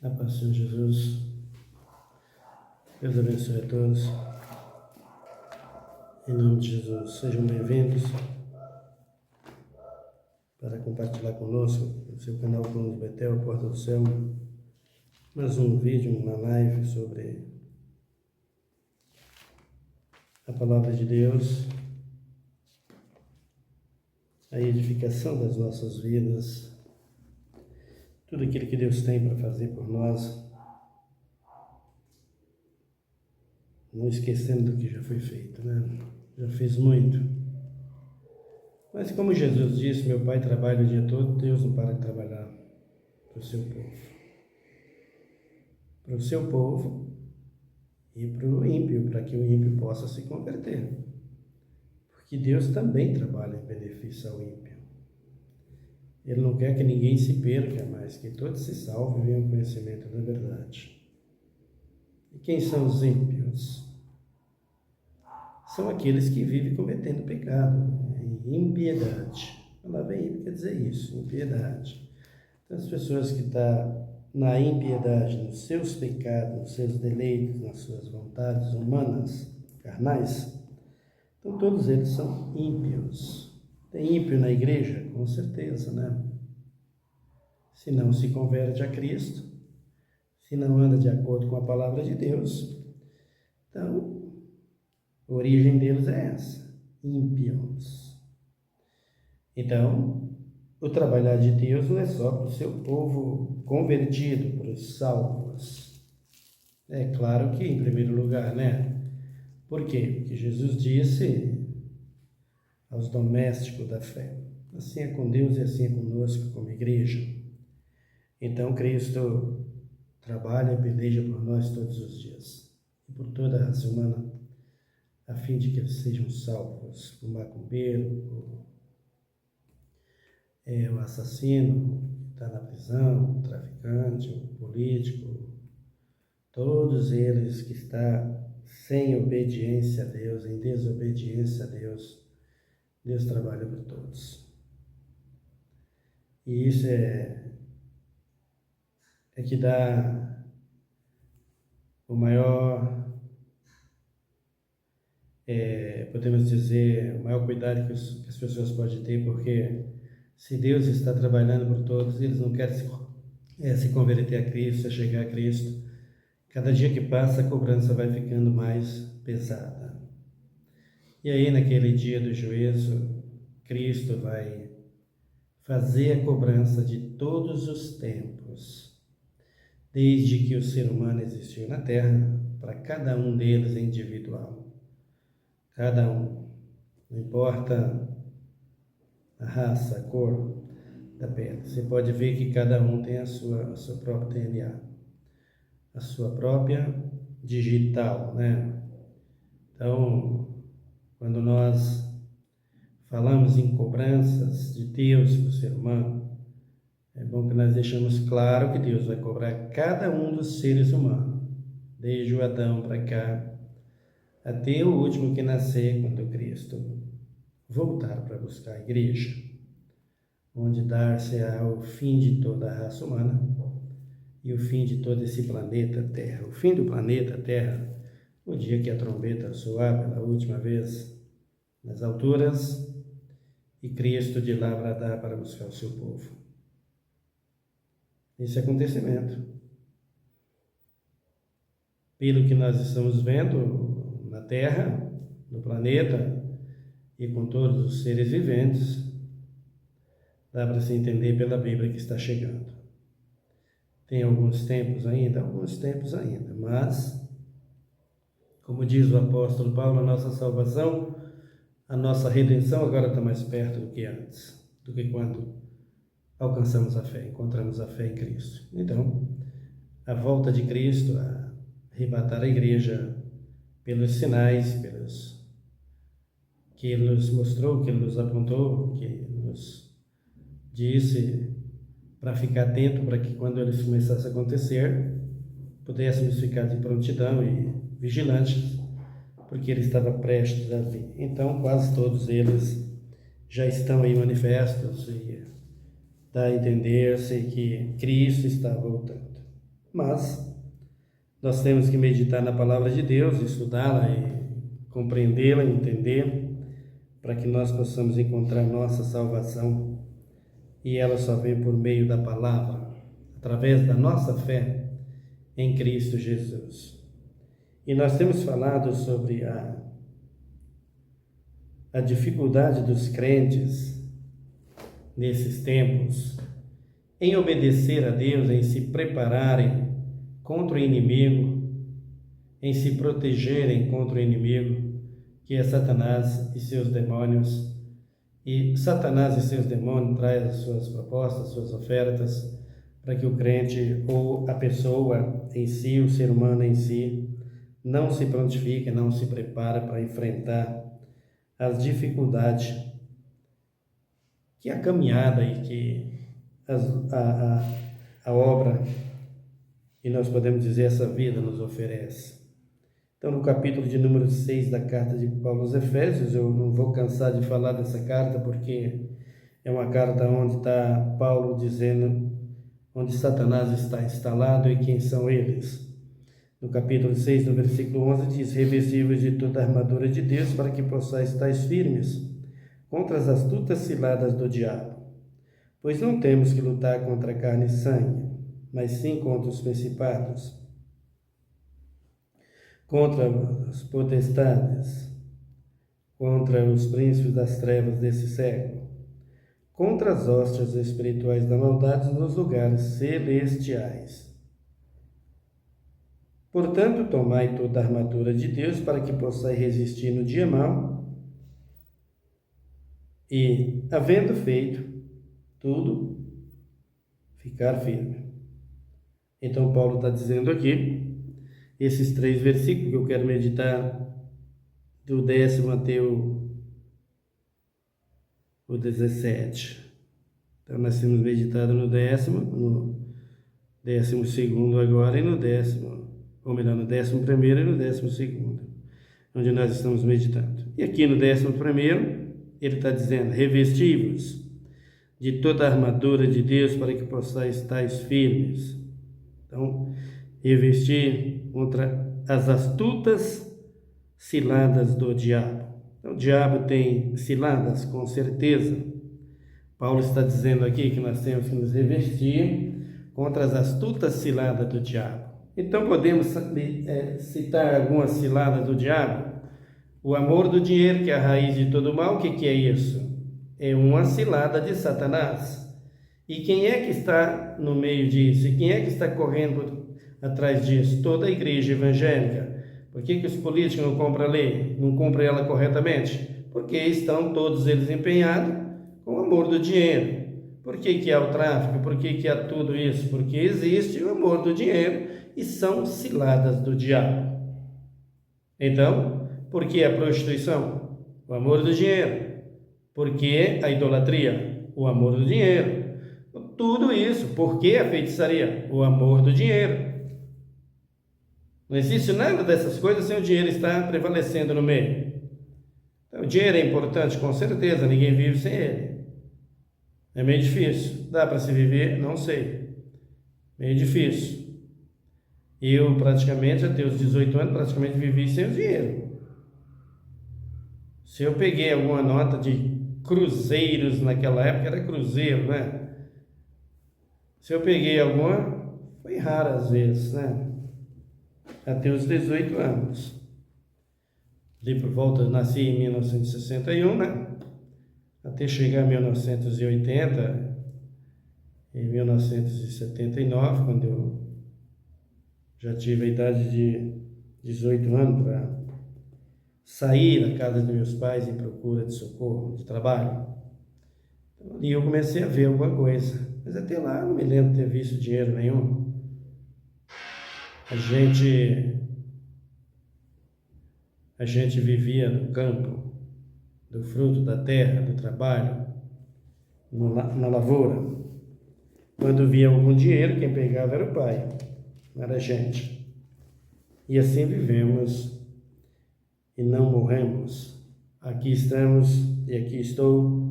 A paz do Senhor Jesus. Deus abençoe a todos. Em nome de Jesus, sejam bem-vindos para compartilhar conosco no seu canal Plano de Betel, Porta do Céu, mais um vídeo, uma live sobre a Palavra de Deus, a edificação das nossas vidas, tudo aquilo que Deus tem para fazer por nós, não esquecendo do que já foi feito, né? Já fez muito. Mas como Jesus disse, meu Pai trabalha o dia todo, Deus não para de trabalhar para o seu povo. Para o seu povo e para o ímpio, para que o ímpio possa se converter. Porque Deus também trabalha em benefício ao ímpio. Ele não quer que ninguém se perca, mas que todos se salvem e venham ao conhecimento da verdade. E quem são os ímpios? São aqueles que vivem cometendo pecado, impiedade. A palavra ímpio quer dizer isso, impiedade. Então, as pessoas que estão na impiedade, nos seus pecados, nos seus deleites, nas suas vontades humanas, carnais, então todos eles são ímpios. Tem ímpio na igreja? Com certeza, né? Se não se converte a Cristo, se não anda de acordo com a palavra de Deus, então a origem deles é essa, ímpios. Então, o trabalhar de Deus não é só para o seu povo convertido, para os salvos. É claro que, em primeiro lugar, né? Por quê? Porque Jesus disse aos domésticos da fé, assim é com Deus e assim é conosco como igreja. Então, Cristo trabalha e peleja por nós todos os dias, e por toda a raça humana, a fim de que eles sejam salvos. O macumbeiro, o assassino que está na prisão, o traficante, o político, todos eles que estão sem obediência a Deus, em desobediência a Deus, Deus trabalha por todos. E isso é que dá o maior, podemos dizer, o maior cuidado que as pessoas podem ter, porque se Deus está trabalhando por todos, eles não querem se converter a Cristo, a chegar a Cristo. Cada dia que passa, a cobrança vai ficando mais pesada. E aí, naquele dia do juízo, Cristo vai fazer a cobrança de todos os tempos, desde que o ser humano existiu na Terra, para cada um deles individual. Cada um, não importa a raça, a cor da pele. Você pode ver que cada um tem a sua própria DNA, a sua própria digital, né? Então, quando nós falamos em cobranças de Deus para o ser humano, é bom que nós deixamos claro que Deus vai cobrar cada um dos seres humanos, desde o Adão para cá, até o último que nascer, quando Cristo voltar para buscar a igreja, onde dar-se-á o fim de toda a raça humana e o fim de todo esse planeta Terra. O fim do planeta Terra, o dia que a trombeta soar pela última vez nas alturas e Cristo de lá bradar para buscar o seu povo. Esse acontecimento, pelo que nós estamos vendo na Terra, no planeta e com todos os seres viventes, dá para se entender pela Bíblia que está chegando. Tem alguns tempos ainda, mas, como diz o apóstolo Paulo, a nossa salvação, a nossa redenção agora está mais perto do que antes, do que quando alcançamos a fé, encontramos a fé em Cristo. Então, a volta de Cristo, a arrebatar a igreja pelos sinais, que Ele nos mostrou, que Ele nos apontou, que Ele nos disse para ficar atento, para que quando eles começassem a acontecer, pudéssemos ficar de prontidão e vigilantes, porque Ele estava prestes a vir. Então, quase todos eles já estão aí manifestos e dá a entender-se que Cristo está voltando. Mas nós temos que meditar na palavra de Deus, estudá-la e compreendê-la, entender, para que nós possamos encontrar nossa salvação. E ela só vem por meio da palavra, através da nossa fé em Cristo Jesus. E nós temos falado sobre a dificuldade dos crentes nesses tempos em obedecer a Deus, em se prepararem contra o inimigo, em se protegerem contra o inimigo, que é Satanás e seus demônios. E Satanás e seus demônios trazem as suas propostas, suas ofertas, para que o crente ou a pessoa em si, o ser humano em si, não se prontifique, não se prepara para enfrentar as dificuldades que a caminhada e que a obra, e nós podemos dizer essa vida, nos oferece. Então, no capítulo de número 6 da carta de Paulo aos Efésios, eu não vou cansar de falar dessa carta, porque é uma carta onde está Paulo dizendo onde Satanás está instalado e quem são eles. No capítulo 6, no versículo 11, diz: revestivos de toda a armadura de Deus, para que possais estar firmes contra as astutas ciladas do diabo. Pois não temos que lutar contra carne e sangue, mas sim contra os principados, contra as potestades, contra os príncipes das trevas desse século, contra as hostes espirituais da maldade nos lugares celestiais. Portanto, tomai toda a armadura de Deus, para que possais resistir no dia mau, e, havendo feito tudo, ficar firme. Então, Paulo está dizendo aqui, esses 3 versículos que eu quero meditar, do 10º até o 17. Então, nós temos meditado no 10º, no 12º agora, e no 10º, ou melhor, no 11º e no 12º, onde nós estamos meditando. E aqui no 11º, ele está dizendo: revestivos de toda a armadura de Deus, para que possais estar firmes. Então, revestir contra as astutas ciladas do diabo. Então, o diabo tem ciladas, com certeza. Paulo está dizendo aqui que nós temos que nos revestir contra as astutas ciladas do diabo. Então, podemos citar algumas ciladas do diabo. O amor do dinheiro, que é a raiz de todo mal. O que é isso? É uma cilada de Satanás. E quem é que está no meio disso? E quem é que está correndo atrás disso? Toda a igreja evangélica. Por que os políticos não cumprem a lei? Não cumprem ela corretamente? Porque estão todos eles empenhados com o amor do dinheiro. Por que há o tráfico? Por que há tudo isso? Porque existe o amor do dinheiro e são ciladas do diabo. Então, por que a prostituição? O amor do dinheiro. Por que a idolatria? O amor do dinheiro. Tudo isso. Por que a feitiçaria? O amor do dinheiro. Não existe nada dessas coisas sem o dinheiro estar prevalecendo no meio. Então, o dinheiro é importante, com certeza, ninguém vive sem ele. É meio difícil. Dá para se viver? Não sei. Meio difícil. Eu praticamente, até os 18 anos, praticamente vivi sem o dinheiro. Se eu peguei alguma nota de cruzeiros naquela época, era cruzeiro, né? Se eu peguei alguma, foi raro às vezes, né? Até os 18 anos. Ali por volta, nasci em 1961, né? Até chegar em 1980, em 1979, quando eu já tive a idade de 18 anos para sair da casa dos meus pais em procura de socorro, de trabalho. Então, ali eu comecei a ver alguma coisa. Mas até lá não me lembro de ter visto dinheiro nenhum. A gente vivia no campo, do fruto da terra, do trabalho, na lavoura. Quando via algum dinheiro, quem pegava era o pai, não era a gente. E assim vivemos e não morremos. Aqui estamos e aqui estou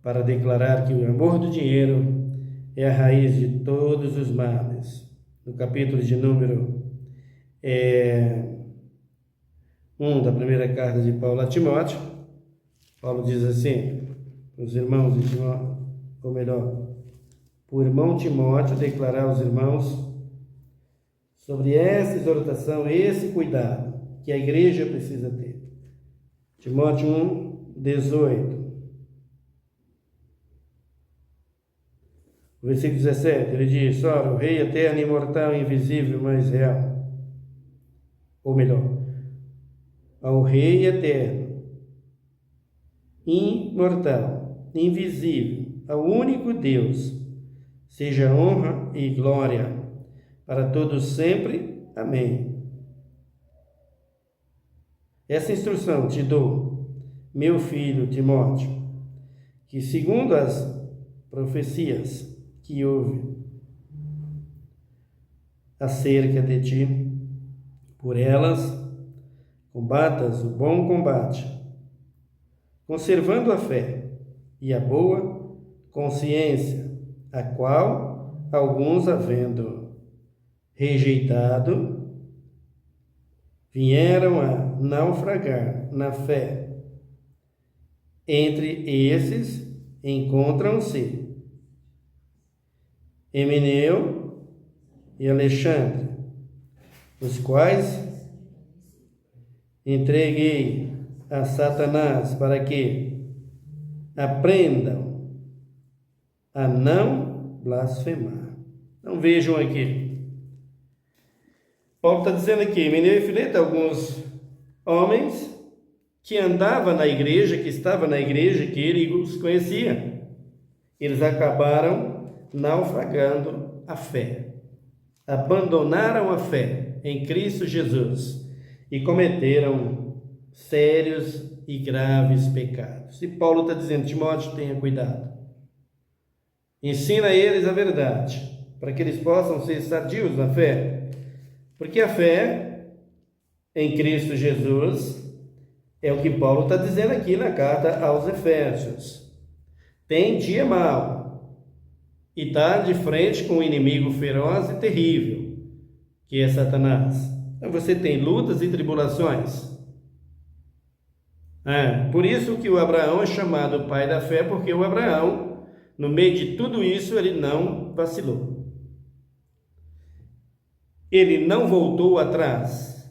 para declarar que o amor do dinheiro é a raiz de todos os males. no capítulo de número 1 da primeira carta de Paulo a Timóteo. Paulo diz assim, os irmãos de Timóteo, ou melhor, o irmão Timóteo declarar aos irmãos sobre essa exortação, esse cuidado que a igreja precisa ter. Timóteo 1, 18. O versículo 17, ele diz, ora, o Rei eterno, imortal, invisível, mas real. Ou melhor, ao Rei eterno, imortal, invisível, ao único Deus, seja honra e glória para todos sempre. Amém. Essa instrução te dou, meu filho Timóteo, que segundo as profecias que houve acerca de ti, por elas combatas o bom combate, conservando a fé e a boa consciência, a qual alguns, havendo rejeitado, vieram a naufragar na fé. Entre esses encontram-se Emineu e Alexandre, os quais entreguei a Satanás para que aprendam a não blasfemar. Então vejam aqui. Paulo está dizendo aqui, Emineu e Fileto, alguns homens que andavam na igreja, que estavam na igreja, que ele os conhecia. Eles acabaram naufragando a fé. Abandonaram a fé em Cristo Jesus e cometeram sérios e graves pecados. E Paulo está dizendo, Timóteo, tenha cuidado. Ensina a eles a verdade, para que eles possam ser sadios na fé. Porque a fé em Cristo Jesus é o que Paulo está dizendo aqui na carta aos Efésios. Tem dia mau e está de frente com um inimigo feroz e terrível, que é Satanás. Então você tem lutas e tribulações. Por isso que o Abraão é chamado pai da fé, porque o Abraão, no meio de tudo isso, ele não vacilou. Ele não voltou atrás.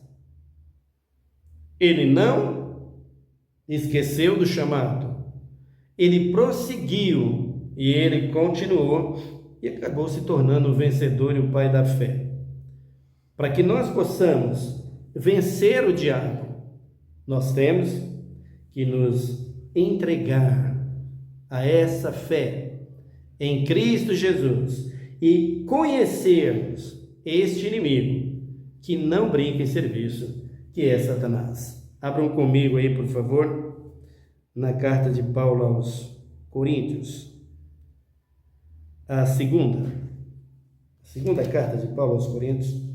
Ele não esqueceu do chamado. Ele prosseguiu e ele continuou e acabou se tornando o vencedor e o pai da fé. Para que nós possamos vencer o diabo, nós temos que nos entregar a essa fé em Cristo Jesus e conhecermos este inimigo que não brinca em serviço, que é Satanás. Abram comigo aí, por favor, na carta de Paulo aos Coríntios, a segunda carta de Paulo aos Coríntios,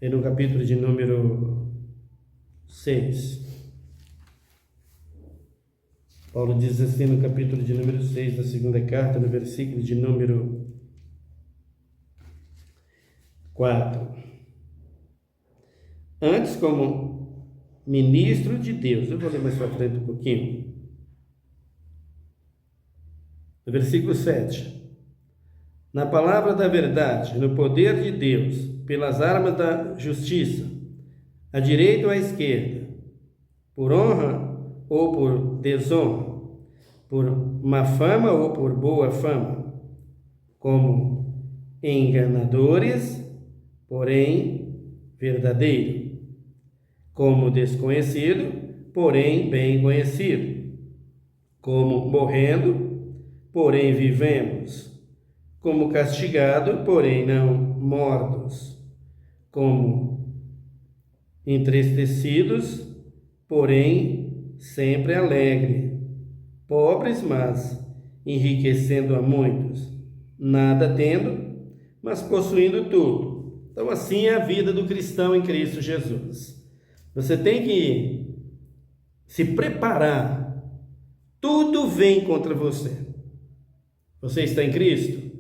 é no capítulo de número 6. Paulo diz assim no capítulo de número 6 da segunda carta, no versículo de número 4. Antes, como ministro de Deus, eu vou ler mais para frente um pouquinho. No versículo 7. Na palavra da verdade, no poder de Deus, pelas armas da justiça, à direita ou à esquerda, por honra ou por desonra, por má fama ou por boa fama, como enganadores, porém verdadeiro, como desconhecido, porém bem conhecido, como morrendo, porém vivemos, como castigado, porém não mortos, como entristecidos, porém sempre alegre, pobres, mas enriquecendo a muitos, nada tendo, mas possuindo tudo. Então assim é a vida do cristão em Cristo Jesus. Você tem que se preparar. Tudo vem contra você. Você está em Cristo?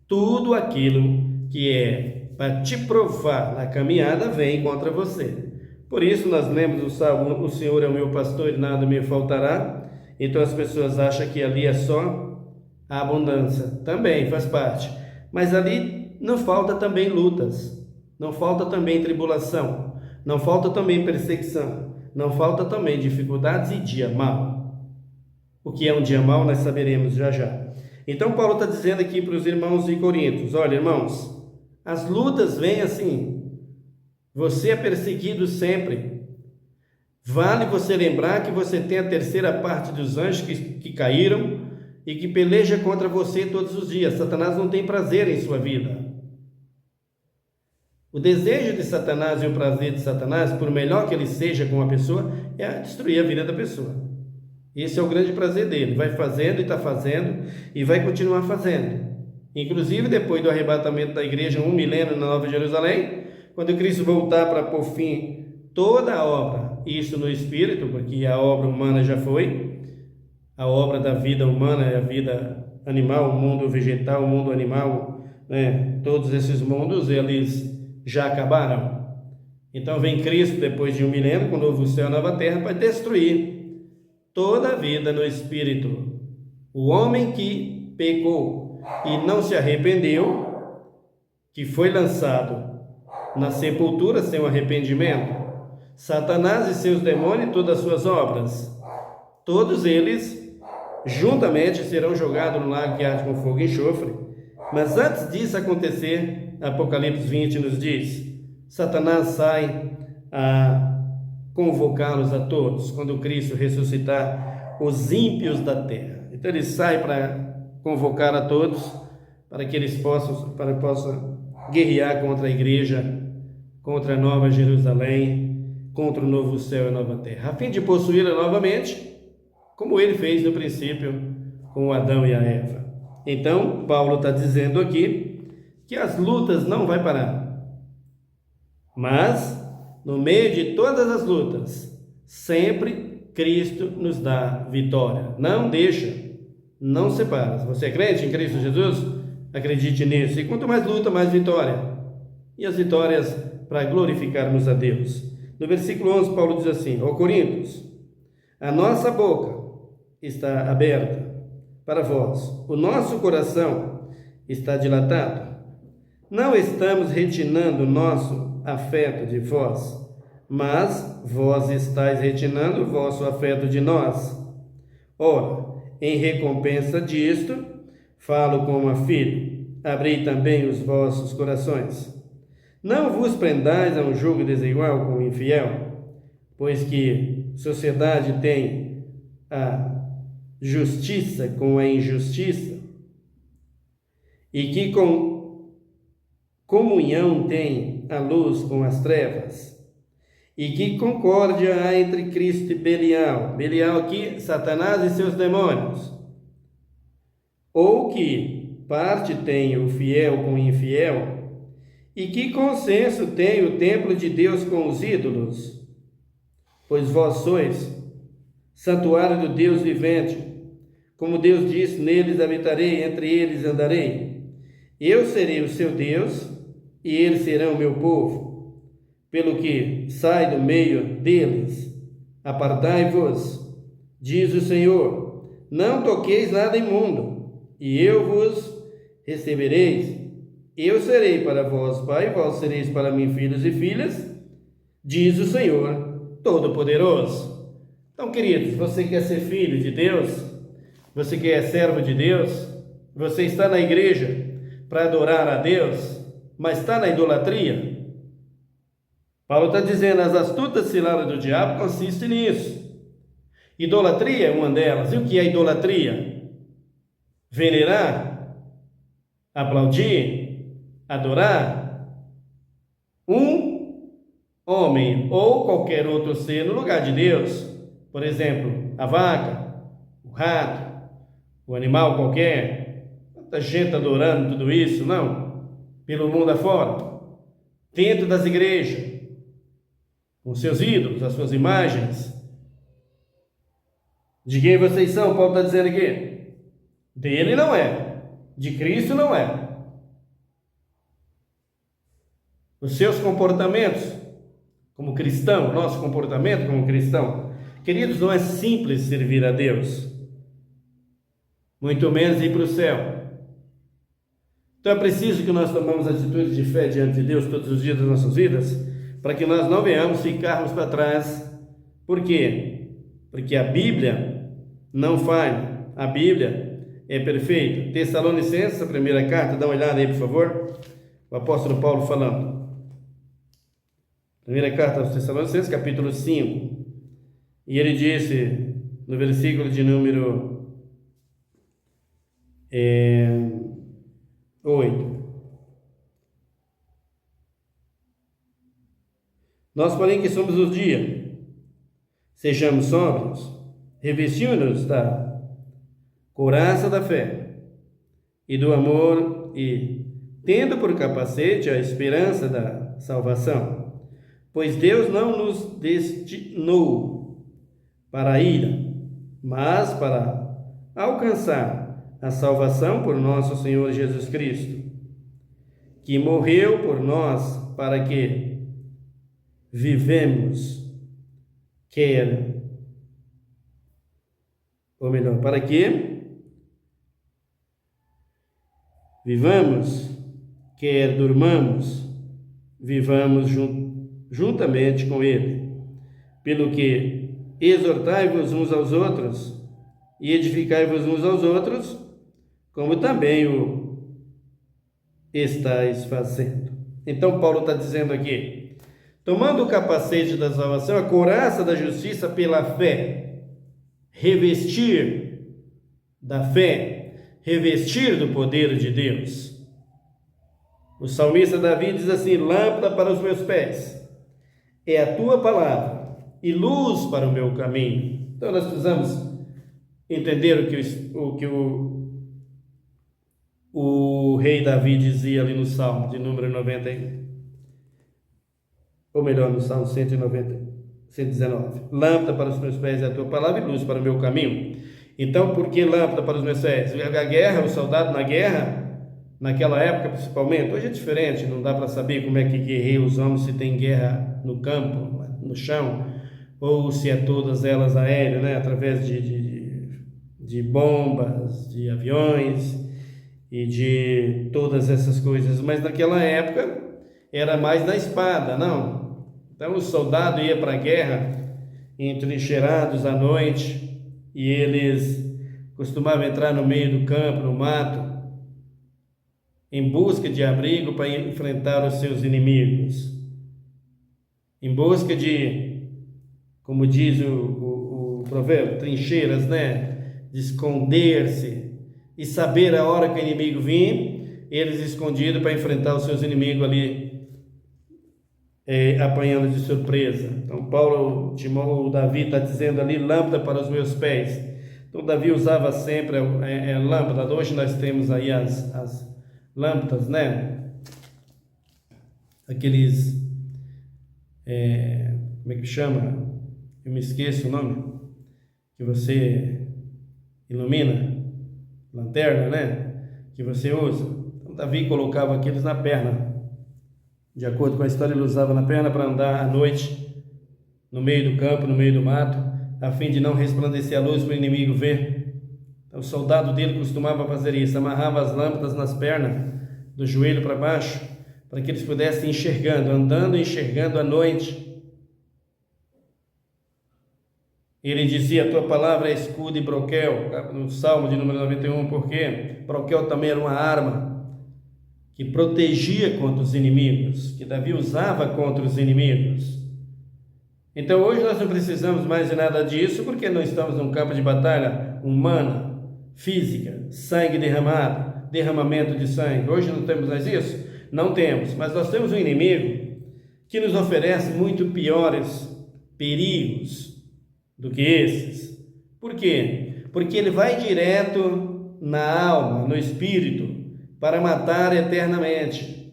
Tudo aquilo que é para te provar na caminhada, vem contra você. Por isso nós lemos o Salmo: o Senhor é o meu pastor e nada me faltará. Então as pessoas acham que ali é só a abundância. Também faz parte. Mas ali não falta também lutas, não falta também tribulação, não falta também perseguição, não falta também dificuldades e dia mau. O que é um dia mau nós saberemos já já. Então Paulo está dizendo aqui para os irmãos de Corinto: olha, irmãos, as lutas vêm assim. Você é perseguido sempre. Vale você lembrar que você tem a terceira parte dos anjos que caíram e que peleja contra você todos os dias. Satanás não tem prazer em sua vida. O desejo de Satanás e o prazer de Satanás, por melhor que ele seja com a pessoa, é destruir a vida da pessoa. Esse é o grande prazer dele. Vai fazendo e está fazendo e vai continuar fazendo. Inclusive, depois do arrebatamento da igreja, 1 milênio na Nova Jerusalém, quando Cristo voltar para pôr fim toda a obra, isso no Espírito, porque a obra humana já foi, a obra da vida humana é a vida animal, o mundo vegetal, o mundo animal, né? Todos esses mundos, eles já acabaram. Então vem Cristo depois de 1 milênio, com o novo céu e nova terra, para destruir toda a vida no Espírito. O homem que pecou e não se arrependeu, que foi lançado na sepultura sem o arrependimento, Satanás e seus demônios e todas as suas obras, todos eles juntamente serão jogados no lago que arde com fogo e enxofre. Mas antes disso acontecer, Apocalipse 20 nos diz: Satanás sai a convocá-los a todos, quando Cristo ressuscitar os ímpios da terra. Então ele sai para convocar a todos, para que eles possam guerrear contra a igreja, contra a Nova Jerusalém, contra o novo céu e a nova terra, a fim de possuí-la novamente, como ele fez no princípio com Adão e a Eva. Então, Paulo está dizendo aqui que as lutas não vai parar, mas no meio de todas as lutas, sempre Cristo nos dá vitória. Não deixa, não separa. Se você é crente em Cristo Jesus, acredite nisso. E quanto mais luta, mais vitória. E as vitórias para glorificarmos a Deus. No versículo 11, Paulo diz assim: ó Coríntios, a nossa boca está aberta para vós, o nosso coração está dilatado. Não estamos retinando o nosso afeto de vós, mas vós estáis retinando o vosso afeto de nós. Ora, em recompensa disto, falo como a filho, abri também os vossos corações. Não vos prendais a um jugo desigual com o infiel, pois que sociedade tem a justiça com a injustiça, e que comunhão tem a luz com as trevas, e que concórdia há entre Cristo e Belial. Belial aqui, Satanás e seus demônios. Ou que parte tem o fiel com o infiel, e que consenso tem o templo de Deus com os ídolos? Pois vós sois santuário do Deus vivente. Como Deus disse: neles habitarei, entre eles andarei. Eu serei o seu Deus, e eles serão o meu povo. Pelo que sai do meio deles, apartai-vos, diz o Senhor, não toqueis nada imundo, e eu vos recebereis. Eu serei para vós pai, vós sereis para mim filhos e filhas, diz o Senhor Todo-Poderoso. Então, queridos, você quer ser filho de Deus? Você quer ser servo de Deus? Você está na igreja para adorar a Deus, mas está na idolatria? Paulo está dizendo: as astutas ciladas do diabo consistem nisso. Idolatria é uma delas. E o que é idolatria? Venerar, aplaudir, adorar um homem ou qualquer outro ser no lugar de Deus. Por exemplo, a vaca, o rato, o animal qualquer. Quanta gente adorando tudo isso, não? Pelo mundo afora, dentro das igrejas, com seus ídolos, as suas imagens. De quem vocês são? Paulo está dizendo aqui. Dele não é, de Cristo não é. os seus comportamentos como cristão, nosso comportamento como cristão. Queridos, não é simples servir a Deus, muito menos ir para o céu. Então é preciso que nós tomemos atitudes de fé diante de Deus todos os dias das nossas vidas, para que nós não venhamos ficarmos para trás. Por quê? Porque a Bíblia não falha, a Bíblia é perfeita. Tessalonicenses, a primeira carta, dá uma olhada aí, por favor. O apóstolo Paulo falando. Primeira carta aos Tessalonicenses, capítulo 5. E ele disse, no versículo de número 8. Nós, porém, que somos os dias, sejamos sóbrios, revestindo-nos da couraça da fé e do amor e tendo por capacete a esperança da salvação, pois Deus não nos destinou para a ira, mas para alcançar a salvação por nosso Senhor Jesus Cristo, que morreu por nós para que vivemos, para que vivamos, quer durmamos, vivamos juntamente com Ele. Pelo que exortai-vos uns aos outros e edificai-vos uns aos outros, como também o estáis fazendo. Então Paulo está dizendo aqui, tomando o capacete da salvação, a couraça da justiça pela fé, revestir da fé, revestir do poder de Deus. O salmista Davi diz assim, lâmpada para os meus pés é a tua palavra e luz para o meu caminho. Então nós precisamos entender o que o rei Davi dizia ali no Salmo de número 91, ou melhor, no Salmo 119. Lâmpada para os meus pés é a tua palavra e luz para o meu caminho. Então, por que lâmpada para os meus pés? A guerra, o soldado na guerra, naquela época principalmente, hoje é diferente, não dá para saber como é que guerreiam os homens, se tem guerra no campo, no chão, ou se é todas elas aéreas, né? Através de bombas, de aviões e de todas essas coisas. Mas naquela época era mais na espada, não? Então o soldado ia para a guerra entrincheirados à noite e eles costumavam entrar no meio do campo, no mato, em busca de abrigo para enfrentar os seus inimigos, em busca de, como diz o provérbio, trincheiras, né? De esconder-se e saber a hora que o inimigo vir, eles escondidos para enfrentar os seus inimigos ali, apanhando de surpresa. Então o Davi está dizendo ali, lâmpada para os meus pés. Então Davi usava sempre lâmpada. Hoje nós temos aí as lâmpadas, né? Aqueles, como é que chama? Eu me esqueço o nome, que você ilumina, lanterna, né? Que você usa. Então Davi colocava aqueles na perna. De acordo com a história, ele usava na perna para andar à noite, no meio do campo, no meio do mato, a fim de não resplandecer a luz para o inimigo ver. Então, o soldado dele costumava fazer isso, amarrava as lâmpadas nas pernas, do joelho para baixo, para que eles pudessem ir enxergando, andando e enxergando à noite. Ele dizia, a tua palavra é escudo e broquel, no Salmo de número 91, porque broquel também era uma arma que protegia contra os inimigos, que Davi usava contra os inimigos. Então hoje nós não precisamos mais de nada disso, porque não estamos num campo de batalha humana, física, sangue derramado, derramamento de sangue. Hoje não temos mais isso? Não temos, mas nós temos um inimigo que nos oferece muito piores perigos do que esses. Por quê? Porque ele vai direto na alma, no espírito, para matar eternamente,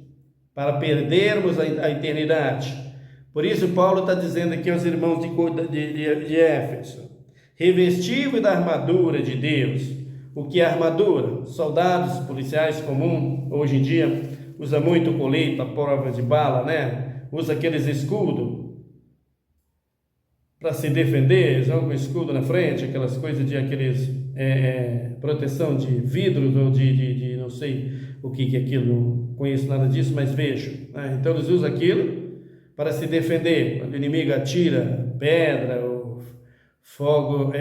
para perdermos a eternidade. Por isso Paulo está dizendo aqui aos irmãos de Éfeso, revestivos da armadura de Deus. O que é armadura? Soldados, policiais comuns, hoje em dia, usa muito colete à prova de bala, né? Usa aqueles escudos para se defender, joga o escudo na frente, aquelas coisas de proteção de vidros ou de não sei o que é aquilo, não conheço nada disso, mas vejo, né? Então eles usam aquilo para se defender, quando o inimigo atira pedra ou fogo,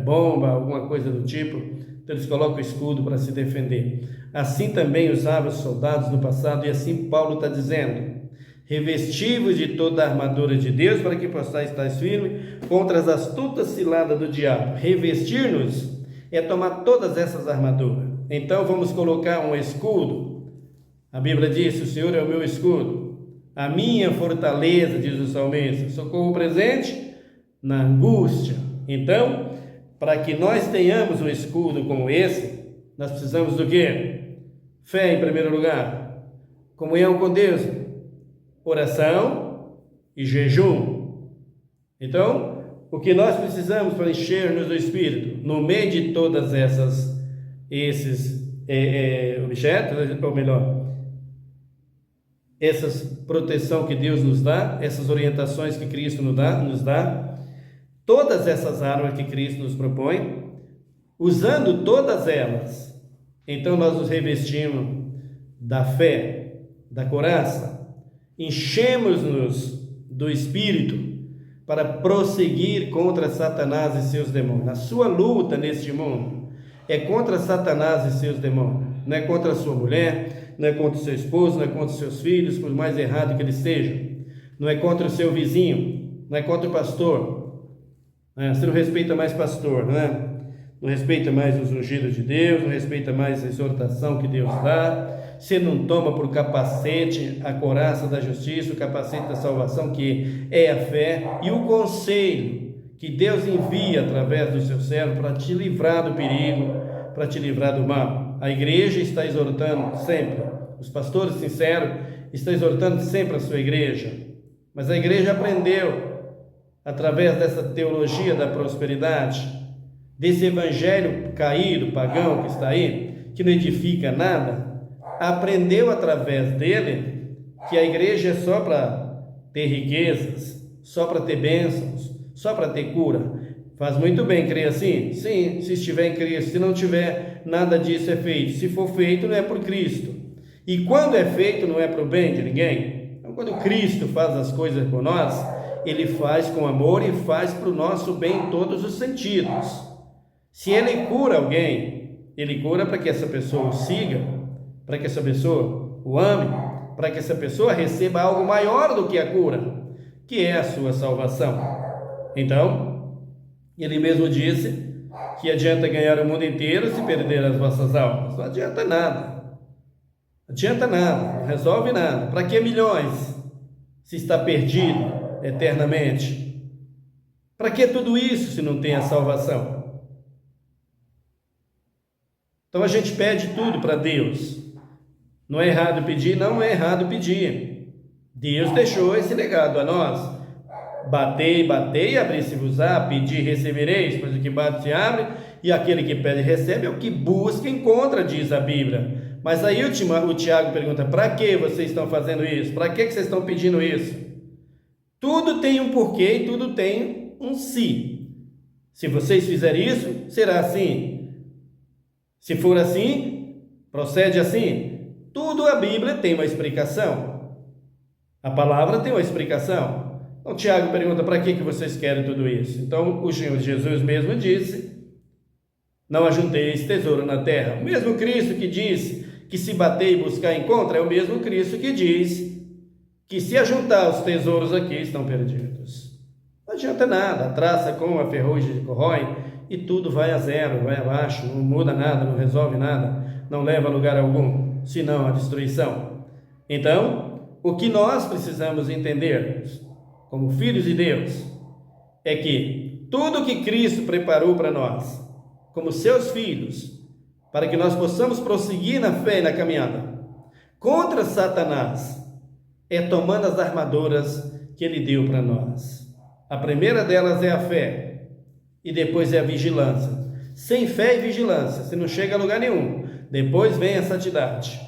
bomba, alguma coisa do tipo, então eles colocam o escudo para se defender. Assim também usavam os soldados no passado, e assim Paulo está dizendo: revestivos de toda a armadura de Deus, para que possais estar firmes contra as astutas ciladas do diabo. Revestir-nos é tomar todas essas armaduras. Então vamos colocar um escudo. A Bíblia diz: o Senhor é o meu escudo, a minha fortaleza, diz o salmista, socorro presente na angústia. Então, para que nós tenhamos um escudo como esse, nós precisamos do quê? Fé em primeiro lugar, comunhão com Deus, oração e jejum. Então, o que nós precisamos para encher-nos do Espírito, no meio de todas esses objetos, ou melhor, essas proteção que Deus nos dá, essas orientações que Cristo nos dá, todas essas armas que Cristo nos propõe, usando todas elas, então nós nos revestimos da fé, da coraça, enchemos-nos do Espírito para prosseguir contra Satanás e seus demônios. A sua luta neste mundo é contra Satanás e seus demônios, não é contra a sua mulher, não é contra o seu esposo, não é contra os seus filhos, por mais errado que eles sejam, não é contra o seu vizinho, não é contra o pastor. Você não respeita mais pastor, não é? Não respeita mais os ungidos de Deus, não respeita mais a exortação que Deus dá. Você não toma por capacete a couraça da justiça, o capacete da salvação, que é a fé, e o conselho que Deus envia através do seu servo para te livrar do perigo, para te livrar do mal. A igreja está exortando sempre, os pastores sinceros estão exortando sempre a sua igreja, mas a igreja aprendeu, através dessa teologia da prosperidade, desse evangelho caído, pagão que está aí, que não edifica nada, aprendeu através dele que a igreja é só para ter riquezas, só para ter bênçãos, só para ter cura. Faz muito bem crer assim? Sim, se estiver em Cristo. Se não tiver, nada disso é feito. Se for feito, não é por Cristo. E quando é feito, não é para o bem de ninguém. Então, quando Cristo faz as coisas por nós, Ele faz com amor e faz para o nosso bem em todos os sentidos. Se Ele cura alguém, Ele cura para que essa pessoa o siga, para que essa pessoa o ame, para que essa pessoa receba algo maior do que a cura, que é a sua salvação. Então, Ele mesmo disse que adianta ganhar o mundo inteiro se perder as vossas almas. Não adianta nada. Não adianta nada, não resolve nada. Para que milhões se está perdido eternamente? Para que tudo isso se não tem a salvação? Então a gente pede tudo para Deus. Não é errado pedir? Não é errado pedir. Deus deixou esse legado a nós. Batei, batei, abri-se-vos-á, pedi, recebereis, pois o que bate se abre, e aquele que pede recebe, é o que busca encontra, diz a Bíblia. Mas aí o Tiago pergunta: para que vocês estão fazendo isso? Para que vocês estão pedindo isso? Tudo tem um porquê e tudo tem um se. Se vocês fizerem isso, será assim. Se for assim, procede assim. Tudo a Bíblia tem uma explicação. A palavra tem uma explicação. Então Tiago pergunta: para que vocês querem tudo isso? Então o Senhor Jesus mesmo disse: não ajunteis tesouro na terra. O mesmo Cristo que disse que se bater e buscar encontra, é o mesmo Cristo que diz que se ajuntar os tesouros aqui estão perdidos. Não adianta nada, a traça com a ferrugem corrói e tudo vai a zero, vai abaixo, não muda nada, não resolve nada, não leva a lugar algum, senão a destruição. Então, o que nós precisamos entender, como filhos de Deus, é que tudo que Cristo preparou para nós, como seus filhos, para que nós possamos prosseguir na fé e na caminhada contra Satanás, é tomando as armaduras que Ele deu para nós. A primeira delas é a fé, e depois é a vigilância. Sem fé e vigilância, você não chega a lugar nenhum. Depois vem a santidade,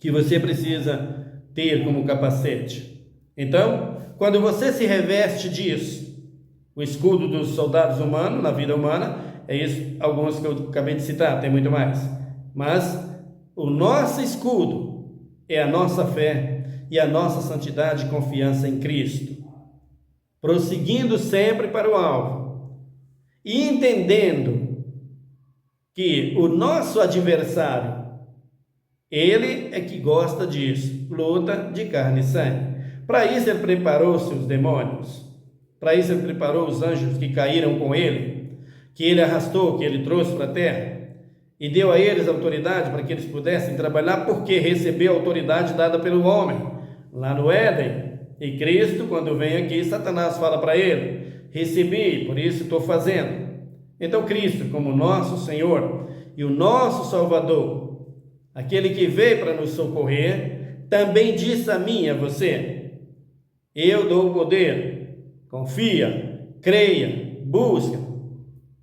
que você precisa ter como capacete. Então, quando você se reveste disso, o escudo dos soldados humanos na vida humana, é isso, alguns que eu acabei de citar, tem muito mais. Mas o nosso escudo é a nossa fé e a nossa santidade e confiança em Cristo, prosseguindo sempre para o alvo e entendendo que o nosso adversário, ele é que gosta disso, luta de carne e sangue. Para isso ele preparou seus demônios, para isso ele preparou os anjos que caíram com ele, que ele arrastou, que ele trouxe para a terra, e deu a eles autoridade para que eles pudessem trabalhar, porque recebeu a autoridade dada pelo homem, lá no Éden. E Cristo, quando vem aqui, Satanás fala para ele: recebi, por isso estou fazendo. Então Cristo, como nosso Senhor e o nosso Salvador, aquele que veio para nos socorrer, também disse a mim e a você: eu dou o poder, confia, creia, busca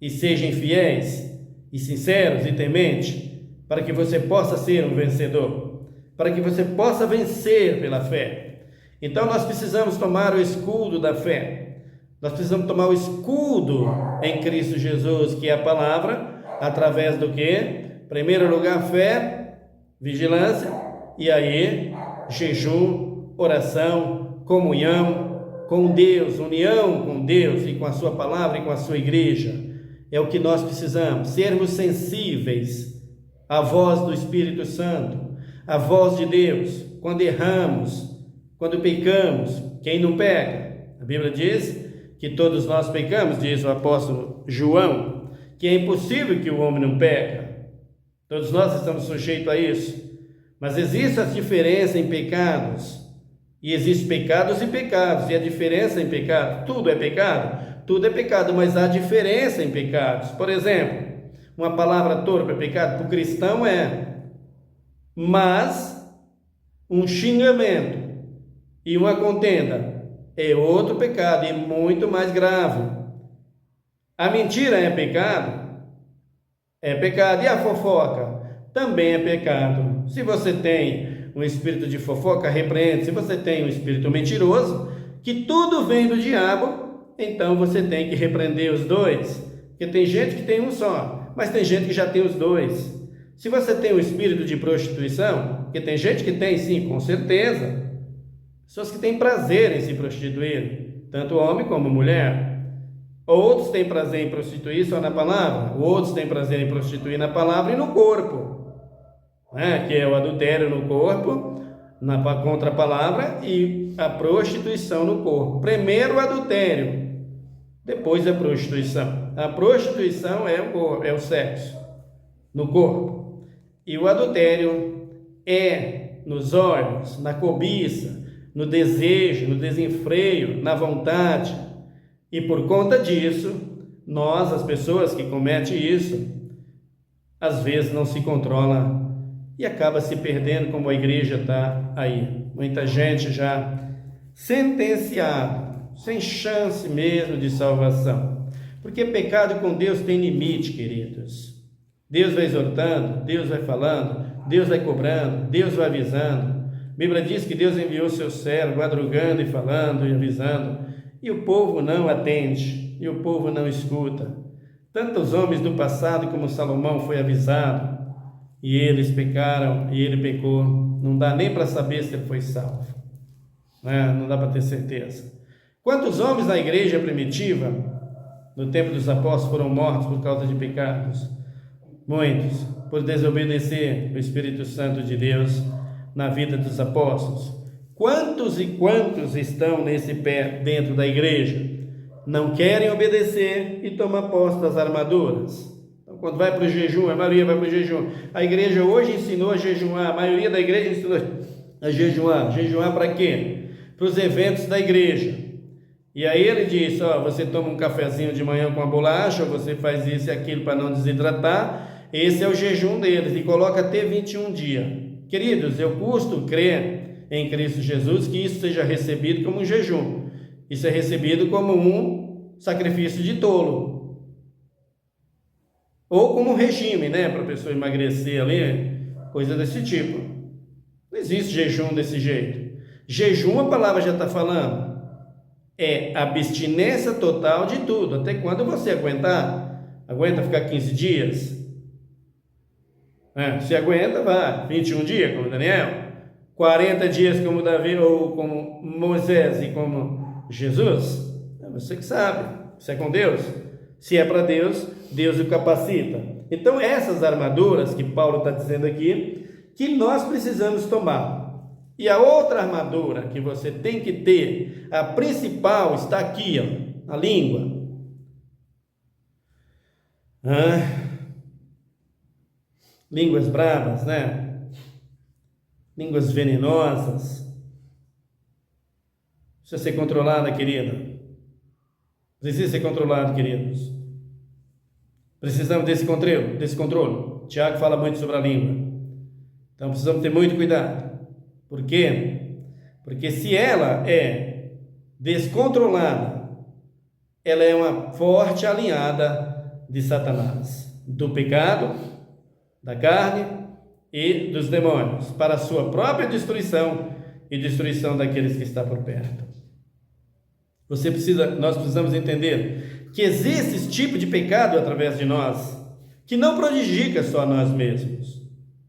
e sejam fiéis e sinceros e tementes, para que você possa ser um vencedor, para que você possa vencer pela fé. Então nós precisamos tomar o escudo da fé, nós precisamos tomar o escudo em Cristo Jesus, que é a palavra, através do que? Em primeiro lugar, fé, vigilância, e aí jejum, oração, comunhão com Deus, união com Deus e com a sua palavra e com a sua igreja. É o que nós precisamos, sermos sensíveis à voz do Espírito Santo, à voz de Deus, quando erramos, quando pecamos. Quem não peca? A Bíblia diz que todos nós pecamos, diz o apóstolo João, que é impossível que o homem não peca. Todos nós estamos sujeitos a isso. Mas existe a diferença em pecados, e existem pecados e pecados, e a diferença em pecado, tudo é pecado, mas há diferença em pecados. Por exemplo, uma palavra torpe é pecado? Para o cristão é, mas um xingamento e uma contenda é outro pecado e muito mais grave. A mentira é pecado? É pecado. E a fofoca? Também é pecado. Se você tem um espírito de fofoca, repreende. Se você tem um espírito mentiroso, que tudo vem do diabo, então você tem que repreender os dois. Porque tem gente que tem um só, mas tem gente que já tem os dois. Se você tem um espírito de prostituição, porque tem gente que tem sim, com certeza, pessoas que têm prazer em se prostituir, tanto homem como mulher. Outros têm prazer em prostituir só na palavra, outros têm prazer em prostituir na palavra e no corpo, que é o adultério no corpo, contra a palavra, e a prostituição no corpo. Primeiro o adultério, depois a prostituição. A prostituição é o sexo no corpo, e o adultério é nos olhos, na cobiça, no desejo, no desenfreio, na vontade. E por conta disso, nós, as pessoas que cometem isso, às vezes não se controla e acaba se perdendo, como a igreja está aí. Muita gente já sentenciada, sem chance mesmo de salvação. Porque pecado com Deus tem limite, queridos. Deus vai exortando, Deus vai falando, Deus vai cobrando, Deus vai avisando. A Bíblia diz que Deus enviou seu servo, madrugando e falando e avisando, e o povo não atende, e o povo não escuta. Tantos homens do passado como Salomão foi avisado, e eles pecaram, e ele pecou. Não dá nem para saber se ele foi salvo, não dá para ter certeza. Quantos homens na igreja primitiva, no tempo dos apóstolos, foram mortos por causa de pecados? Muitos, por desobedecer o Espírito Santo de Deus na vida dos apóstolos. Quantos e quantos estão nesse pé dentro da igreja? Não querem obedecer e tomam posse das armaduras. Então, quando vai para o jejum, a maioria vai para o jejum. A igreja hoje ensinou a jejuar, a maioria da igreja ensinou a jejuar. Jejuar para quê? Para os eventos da igreja. E aí ele diz, você toma um cafezinho de manhã com a bolacha, você faz isso e aquilo para não desidratar. Esse é o jejum deles, e coloca até 21 dias. Queridos, eu custo crer em Cristo Jesus que isso seja recebido como um jejum. Isso é recebido como um sacrifício de tolo. Ou como um regime, para a pessoa emagrecer ali, coisa desse tipo. Não existe jejum desse jeito. Jejum, a palavra já está falando, é abstinência total de tudo. Até quando você aguentar? Aguenta ficar 15 dias? Se aguenta, vá. 21 dias, como Daniel. 40 dias, como Davi, ou como Moisés e como Jesus. É você que sabe. Se é com Deus. Se é para Deus, Deus o capacita. Então, essas armaduras que Paulo está dizendo aqui, que nós precisamos tomar. E a outra armadura que você tem que ter, a principal, está aqui, ó, na língua. Línguas bravas, né? Línguas venenosas. Precisa ser controlada, querida. Precisa ser controlado, queridos. Precisamos desse controle. Tiago fala muito sobre a língua. Então precisamos ter muito cuidado. Por quê? Porque se ela é descontrolada, ela é uma forte alinhada de Satanás, do pecado, da carne e dos demônios, para a sua própria destruição e destruição daqueles que estão por perto. Nós precisamos entender que existe esse tipo de pecado através de nós, que não prejudica só a nós mesmos,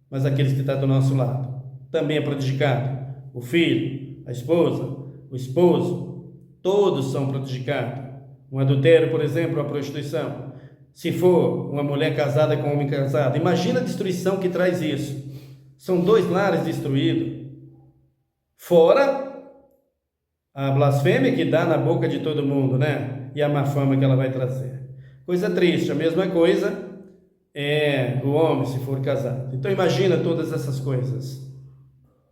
mas aqueles que estão do nosso lado. Também é prejudicado o filho, a esposa, o esposo, todos são prejudicados. Um adultério, por exemplo, a prostituição. Se for uma mulher casada com um homem casado, imagina a destruição que traz isso. São 2 lares destruídos. Fora a blasfêmia que dá na boca de todo mundo, né? E a má fama que ela vai trazer. Coisa triste. A mesma coisa é o homem, se for casado. Então imagina todas essas coisas.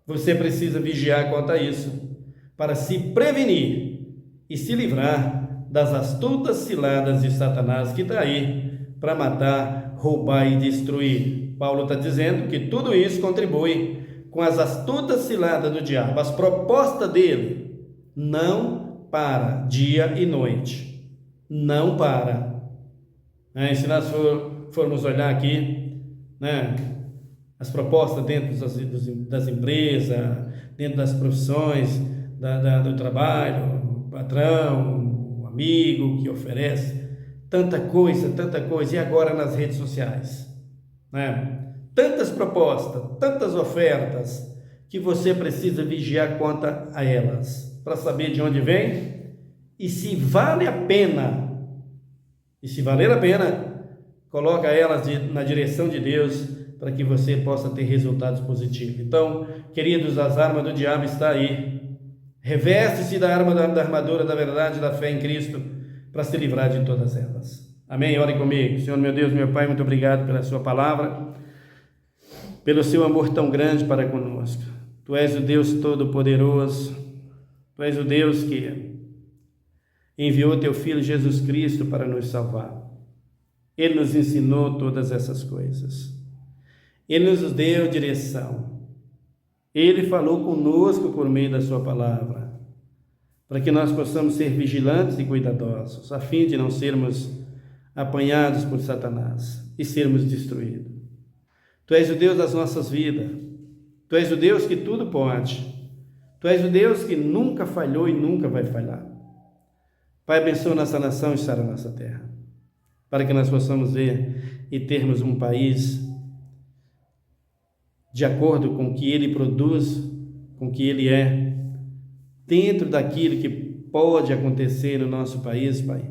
Você precisa vigiar quanto a isso, para se prevenir e se livrar das astutas ciladas de Satanás, que está aí para matar, roubar e destruir. Paulo está dizendo que tudo isso contribui com as astutas ciladas do diabo. As propostas dele não para dia e noite. Não para. Se nós formos olhar aqui, as propostas dentro das empresas, dentro das profissões, do trabalho, o patrão, o amigo que oferece, tanta coisa, e agora nas redes sociais, tantas propostas, tantas ofertas, que você precisa vigiar quanto a elas, para saber de onde vem, e se vale a pena, e se valer a pena, coloca elas na direção de Deus, para que você possa ter resultados positivos. Então, queridos, as armas do diabo estão aí. Reveste-se da armadura da verdade, da fé em Cristo, para se livrar de todas elas. Amém? Ore comigo. Senhor, meu Deus, meu Pai, muito obrigado pela sua palavra, pelo seu amor tão grande para conosco. Tu és o Deus Todo-Poderoso, Tu és o Deus que enviou Teu Filho Jesus Cristo para nos salvar. Ele nos ensinou todas essas coisas. Ele nos deu direção. Ele falou conosco por meio da sua palavra, para que nós possamos ser vigilantes e cuidadosos, a fim de não sermos apanhados por Satanás e sermos destruídos. Tu és o Deus das nossas vidas. Tu és o Deus que tudo pode. Tu és o Deus que nunca falhou e nunca vai falhar. Pai, abençoa nossa nação e sara nossa terra, para que nós possamos ver e termos um país de acordo com o que Ele produz, com o que Ele é, dentro daquilo que pode acontecer no nosso país, Pai.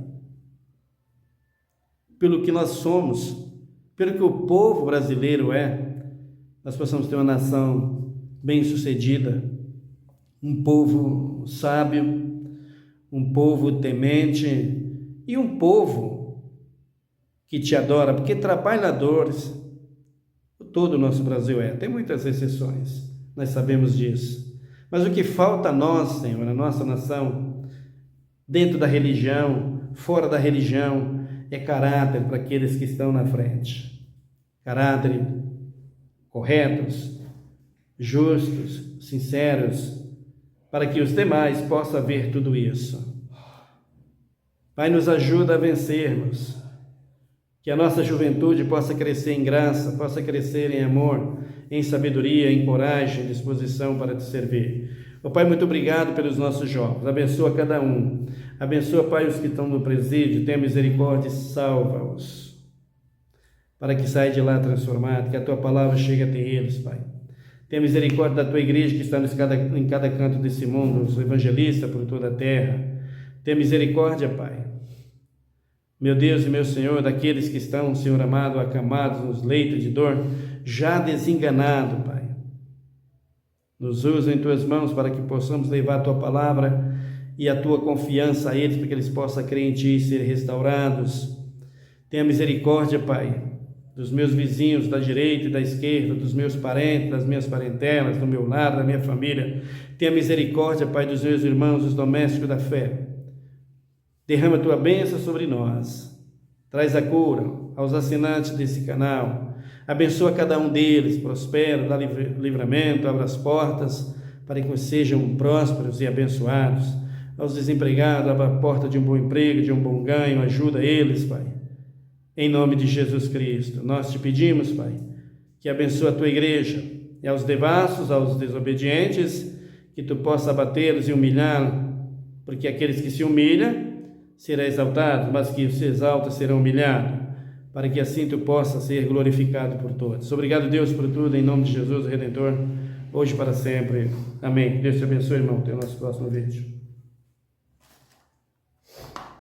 Pelo que nós somos, pelo que o povo brasileiro é, nós possamos ter uma nação bem-sucedida, um povo sábio, um povo temente e um povo que Te adora, porque trabalhadores todo o nosso Brasil é. Tem muitas exceções, nós sabemos disso. Mas o que falta a nós, Senhor, a nossa nação, dentro da religião, fora da religião, é caráter para aqueles que estão na frente. Caráter corretos, justos, sinceros, para que os demais possam ver tudo isso. Pai, nos ajuda a vencermos Que a nossa juventude possa crescer em graça, possa crescer em amor, em sabedoria, em coragem, em disposição para te servir. Ó Pai, muito obrigado pelos nossos jovens. Abençoa cada um. Abençoa, Pai, os que estão no presídio. Tenha misericórdia e salva-os, para que saia de lá transformado, que a Tua palavra chegue até eles, Pai. Tenha misericórdia da Tua igreja que está em cada canto desse mundo, os evangelistas por toda a terra. Tenha misericórdia, Pai. Meu Deus e meu Senhor, daqueles que estão, Senhor amado, acamados nos leitos de dor, já desenganado, Pai. Nos usa em Tuas mãos para que possamos levar a Tua palavra e a Tua confiança a eles, para que eles possam crer em Ti e ser restaurados. Tenha misericórdia, Pai, dos meus vizinhos da direita e da esquerda, dos meus parentes, das minhas parentelas, do meu lar, da minha família. Tenha misericórdia, Pai, dos meus irmãos, os domésticos da fé. Derrama a Tua bênção sobre nós. Traz a cura aos assinantes desse canal. Abençoa cada um deles, prospera, dá livramento, abra as portas para que sejam prósperos e abençoados. Aos desempregados, abra a porta de um bom emprego, de um bom ganho, ajuda eles, Pai. Em nome de Jesus Cristo, nós te pedimos, Pai, que abençoe a Tua igreja e aos devassos, aos desobedientes, que Tu possa abatê-los e humilhá-los, porque aqueles que se humilham será exaltado, mas que se exalta será humilhado, para que assim Tu possa ser glorificado por todos. Obrigado, Deus, por tudo, em nome de Jesus, o Redentor, hoje e para sempre. Amém. Deus te abençoe, irmão. Até o nosso próximo vídeo.